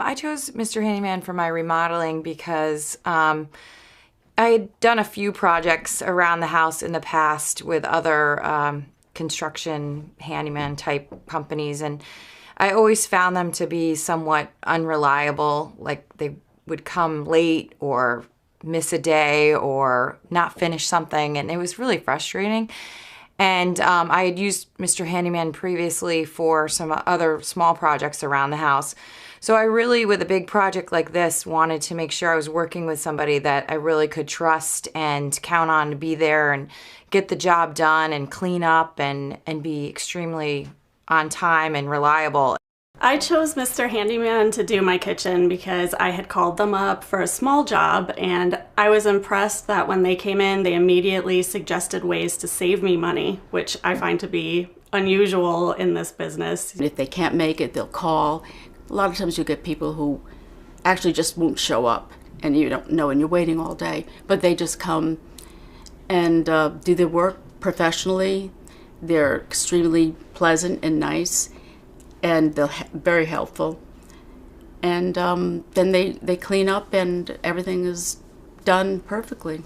I chose Mr. Handyman for my remodeling because I had done a few projects around the house in the past with other construction handyman type companies, and I always found them to be somewhat unreliable. Like they would come late or miss a day or not finish something, and it was really frustrating. And I had used Mr. Handyman previously for some other small projects around the house. So I really, with a big project like this, wanted to make sure I was working with somebody that I really could trust and count on to be there and get the job done and clean up and be extremely on time and reliable. I chose Mr. Handyman to do my kitchen because I had called them up for a small job, and I was impressed that when they came in, they immediately suggested ways to save me money, which I find to be unusual in this business. If they can't make it, they'll call. A lot of times you get people who actually just won't show up, and you don't know, and you're waiting all day, but they just come and do their work professionally. They're extremely pleasant and nice, and they're very helpful. And then they clean up and everything is done perfectly.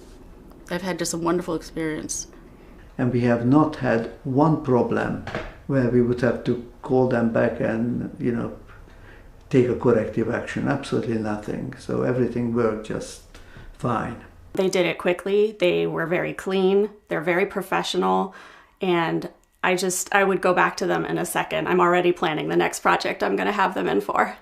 I've had just a wonderful experience. And we have not had one problem where we would have to call them back and, take a corrective action. Absolutely nothing. So everything worked just fine. They did it quickly. They were very clean. They're very professional. And I would go back to them in a second. I'm already planning the next project I'm going to have them in for.